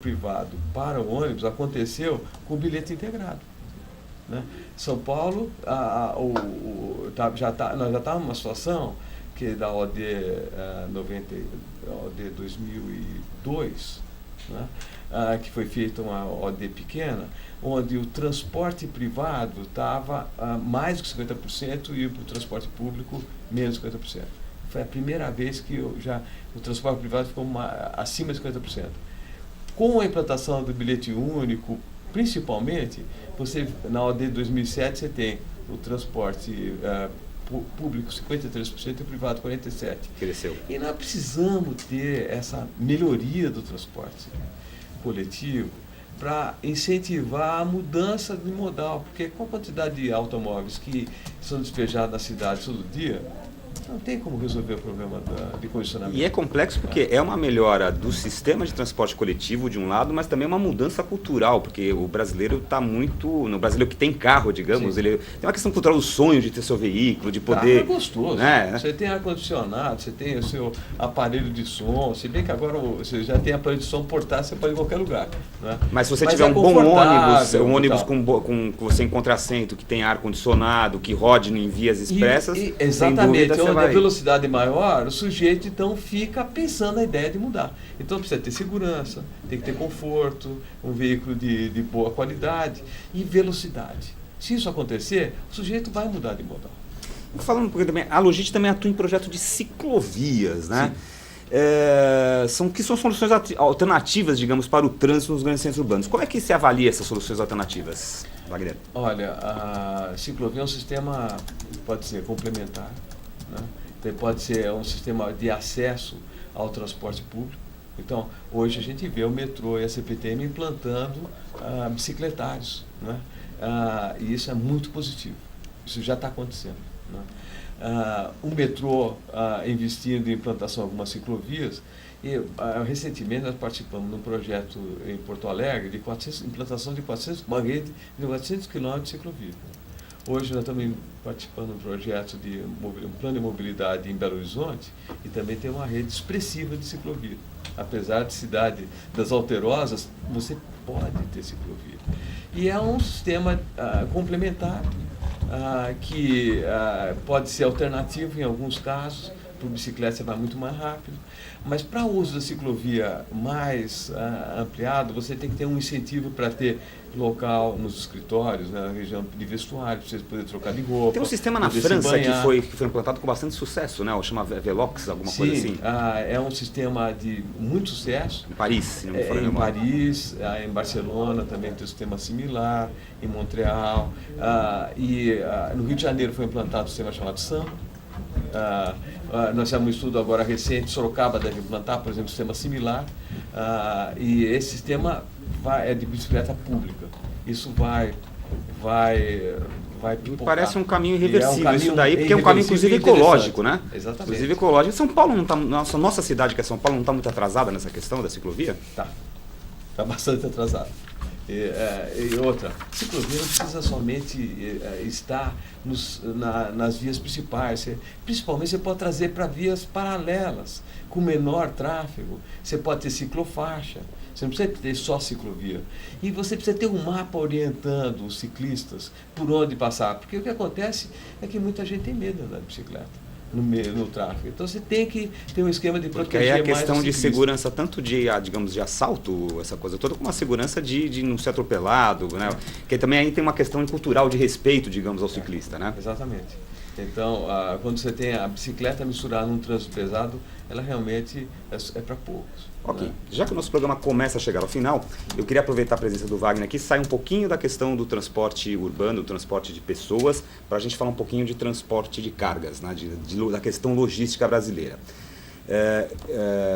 privado para o ônibus aconteceu com o bilhete integrado, né? São Paulo, nós já estávamos numa situação que da OD, 90, OD 2002, né? Que foi feita uma OD pequena, onde o transporte privado estava mais de 50% e o transporte público menos de 50%. Foi a primeira vez que o transporte privado ficou acima de 50%. Com a implantação do bilhete único, principalmente, na OD 2007 você tem o transporte público 53% e o privado 47%. Cresceu. E nós precisamos ter essa melhoria do transporte coletivo para incentivar a mudança de modal, porque com a quantidade de automóveis que são despejados na cidade todo dia, não tem como resolver o problema de condicionamento. E é complexo porque é uma melhora do sistema de transporte coletivo de um lado, mas também uma mudança cultural, porque o brasileiro está muito... No brasileiro que tem carro, digamos, Sim. ele tem uma questão cultural do sonho de ter seu veículo, de poder... Carro é gostoso, né? Você tem ar-condicionado, você tem o seu aparelho de som, se bem que agora você já tem aparelho de som portátil, você pode ir em qualquer lugar, né? Mas se você tiver um bom ônibus, um ônibus com que você encontre assento, que tem ar-condicionado, que rode em vias expressas, exatamente, sem dúvida, onde a velocidade é maior, o sujeito então fica pensando na ideia de mudar. Então precisa ter segurança, tem que ter conforto, um veículo de boa qualidade e velocidade. Se isso acontecer, o sujeito vai mudar de modal. Falando um pouquinho também, a Logit também atua em projeto de ciclovias, né? Que são soluções alternativas, digamos, para o trânsito nos grandes centros urbanos. Como é que se avalia essas soluções alternativas, Wagner? Olha, a ciclovia é um sistema, pode ser complementar, né? Pode ser um sistema de acesso ao transporte público. Então, hoje a gente vê o metrô e a CPTM implantando bicicletários, né? E isso é muito positivo. Isso já está acontecendo, né? O metrô investindo em implantação de algumas ciclovias. E, recentemente nós participamos de um projeto em Porto Alegre de implantação de uma rede de 400 km de ciclovia. Hoje nós estamos participando de um projeto um plano de mobilidade em Belo Horizonte e também tem uma rede expressiva de ciclovia. Apesar de cidade das alterosas, você pode ter ciclovia. E é um sistema complementar que pode ser alternativo em alguns casos. Por bicicleta você vai muito mais rápido, mas para o uso da ciclovia mais ampliado, você tem que ter um incentivo para ter local nos escritórios, na região de vestuário, para você poder trocar de roupa. Tem um sistema na França que foi implantado com bastante sucesso, né? Chama Velox, alguma coisa assim. É um sistema de muito sucesso. Em Paris, se não me falha a Em memória. Paris, em Barcelona também tem um sistema similar, em Montreal, no Rio de Janeiro foi implantado um sistema chamado SAM. Nós temos um estudo agora recente, Sorocaba deve implantar, por exemplo, um sistema similar, e esse sistema é de bicicleta pública. Isso vai pipocar. Parece um caminho irreversível isso daí, porque é um caminho inclusive ecológico, né? Exatamente. Inclusive ecológico. São Paulo não está, nossa cidade que é São Paulo não está muito atrasada nessa questão da ciclovia? Está bastante atrasada. E outra, ciclovia não precisa somente estar nas vias principais. Principalmente você pode trazer para vias paralelas, com menor tráfego. Você pode ter ciclofaixa, você não precisa ter só ciclovia. E você precisa ter um mapa orientando os ciclistas por onde passar. Porque o que acontece é que muita gente tem medo de andar de bicicleta no tráfego. Então você tem que ter um esquema de proteger mais. Porque aí a questão de segurança, tanto de, digamos, de assalto, essa coisa toda, como a segurança de não ser atropelado, né? Porque também aí tem uma questão cultural de respeito, digamos, ao ciclista, né? Exatamente. Então, quando você tem a bicicleta misturada num trânsito pesado, ela realmente é para poucos. Ok. Né? Já que o nosso programa começa a chegar ao final, eu queria aproveitar a presença do Wagner aqui, sair um pouquinho da questão do transporte urbano, do transporte de pessoas, para a gente falar um pouquinho de transporte de cargas, né? Da questão logística brasileira.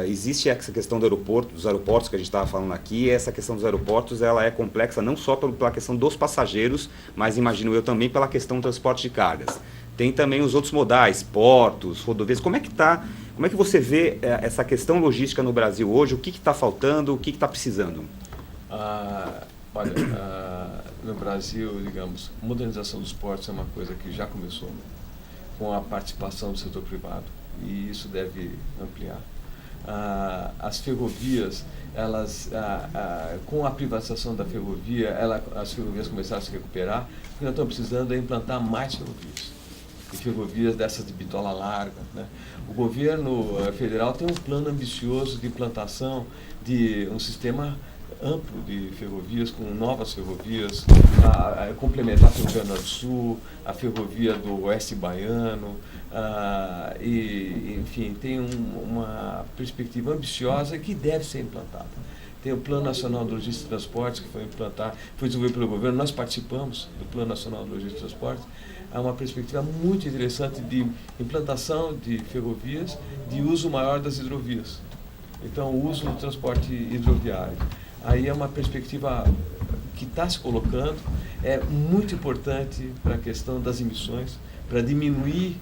Existe essa questão dos aeroportos que a gente estava falando aqui, e essa questão dos aeroportos ela é complexa não só pela questão dos passageiros, mas imagino eu também pela questão do transporte de cargas. Tem também os outros modais, portos, rodovias. Como é que você vê essa questão logística no Brasil hoje? O que está faltando? O que está precisando? Olha, no Brasil, digamos, modernização dos portos é uma coisa que já começou, né, com a participação do setor privado, e isso deve ampliar. as ferrovias, elas, com a privatização da ferrovia, as ferrovias começaram a se recuperar, porque nós estamos precisando implantar mais ferrovias. E ferrovias dessas de bitola larga, né? O governo federal tem um plano ambicioso de implantação de um sistema amplo de ferrovias, com novas ferrovias, complementar a ferrovia Norte-Sul, a ferrovia do Oeste Baiano, enfim, tem uma perspectiva ambiciosa que deve ser implantada. Tem o Plano Nacional de Logística e Transportes, que foi desenvolvido pelo governo, nós participamos do Plano Nacional de Logística e Transportes. É uma perspectiva muito interessante de implantação de ferrovias, de uso maior das hidrovias. Então, o uso do transporte hidroviário. Aí é uma perspectiva que está se colocando, é muito importante para a questão das emissões, para diminuir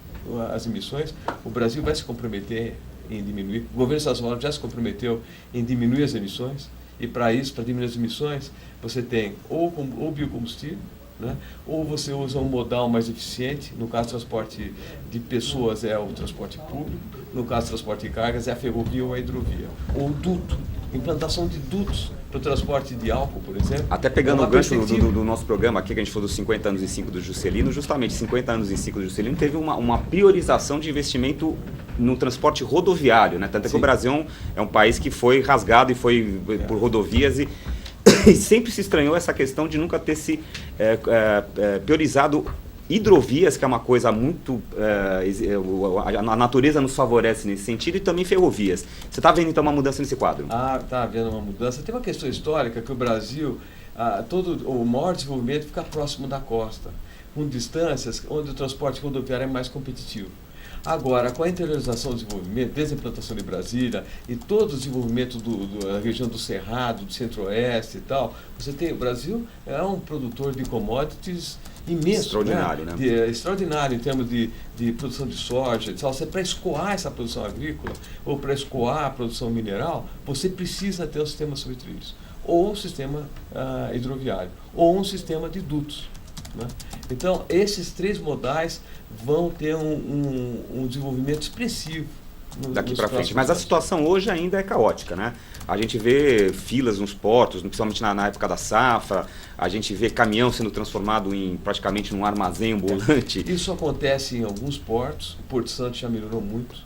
as emissões. O Brasil vai se comprometer em diminuir, o governo estadual já se comprometeu em diminuir as emissões, e para isso, para diminuir as emissões, você tem ou biocombustível, né? Ou você usa um modal mais eficiente. No caso do transporte de pessoas é o transporte público, no caso do transporte de cargas é a ferrovia ou a hidrovia, ou o duto, implantação de dutos para o transporte de álcool, por exemplo. Até pegando o gancho do nosso programa aqui, que a gente falou dos 50 anos e 5 do Juscelino, justamente 50 anos e 5 do Juscelino teve uma priorização de investimento no transporte rodoviário, né? Tanto é que o Brasil é um país que foi rasgado e foi por rodovias e sempre se estranhou essa questão de nunca ter se priorizado hidrovias, que é uma coisa muito... a natureza nos favorece nesse sentido, e também ferrovias. Você está vendo então uma mudança nesse quadro? Está havendo uma mudança. Tem uma questão histórica que o Brasil, o maior desenvolvimento fica próximo da costa, com distâncias onde o transporte rodoviário é mais competitivo. Agora, com a interiorização do desenvolvimento, desde a implantação de Brasília e todo o desenvolvimento da região do Cerrado, do Centro-Oeste e tal, o Brasil é um produtor de commodities imenso. Extraordinário, né? Extraordinário em termos de produção de soja. Para escoar essa produção agrícola ou para escoar a produção mineral, você precisa ter um sistema sobre trilhos, ou um sistema hidroviário, ou um sistema de dutos, né? Então, esses três modais vão ter um desenvolvimento expressivo daqui para frente. Mas a situação hoje ainda é caótica, né? A gente vê filas nos portos, principalmente na época da safra, a gente vê caminhão sendo transformado praticamente num armazém ambulante. Isso acontece em alguns portos, o Porto Santo já melhorou muito.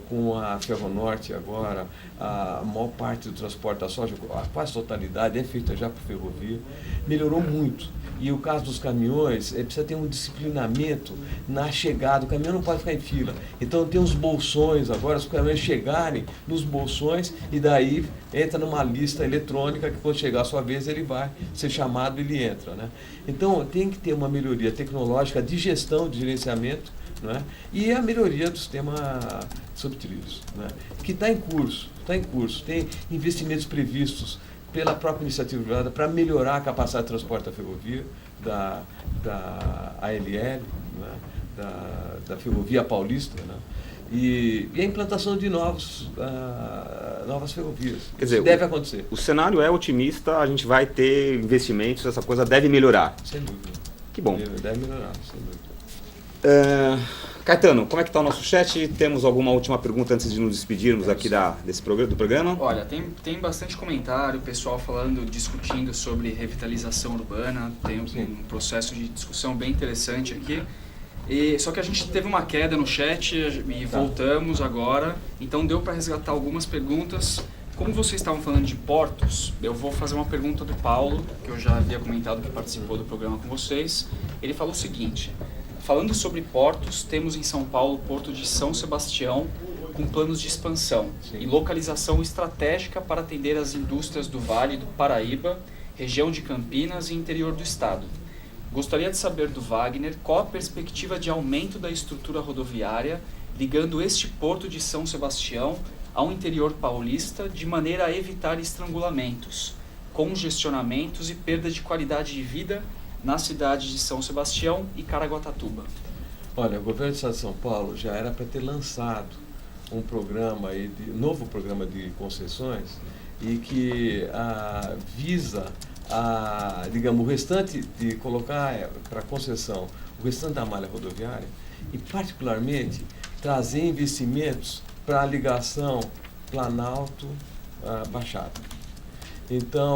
Com a Ferronorte agora, a maior parte do transporte da soja, a quase totalidade é feita já por ferrovia, melhorou muito. E o caso dos caminhões, precisa ter um disciplinamento na chegada, o caminhão não pode ficar em fila. Então tem uns bolsões agora, os caminhões chegarem nos bolsões e daí entra numa lista eletrônica que quando chegar a sua vez ele vai ser chamado e ele entra, né? Então tem que ter uma melhoria tecnológica de gestão, de gerenciamento, né? E a melhoria do sistema sobre trilhos, né? Que está em curso, tem investimentos previstos pela própria iniciativa privada para melhorar a capacidade de transporte da ferrovia, da ALL, né? da Ferrovia Paulista, né? E a implantação de novas ferrovias. Quer dizer, deve acontecer. O cenário é otimista, a gente vai ter investimentos, essa coisa deve melhorar. Sem dúvida. Que bom. Deve melhorar, sem dúvida. Caetano, como é que está o nosso chat? Temos alguma última pergunta antes de nos despedirmos aqui do programa? Olha, tem bastante comentário, o pessoal discutindo sobre revitalização urbana, tem um processo de discussão bem interessante aqui. Só que a gente teve uma queda no chat e voltamos agora, então deu para resgatar algumas perguntas. Como vocês estavam falando de portos, eu vou fazer uma pergunta do Paulo, que eu já havia comentado que participou do programa com vocês. Ele falou o seguinte: falando sobre portos, temos em São Paulo o Porto de São Sebastião, com planos de expansão e localização estratégica para atender as indústrias do Vale do Paraíba, região de Campinas e interior do estado. Gostaria de saber do Wagner qual a perspectiva de aumento da estrutura rodoviária ligando este Porto de São Sebastião ao interior paulista, de maneira a evitar estrangulamentos, congestionamentos e perda de qualidade de vida nas cidades de São Sebastião e Caraguatatuba. Olha, o governo do estado de São Paulo já era para ter lançado um programa, novo programa de concessões, e que visa, digamos, o restante de colocar para concessão o restante da malha rodoviária e, particularmente, trazer investimentos para a ligação Planalto, Baixada. Então,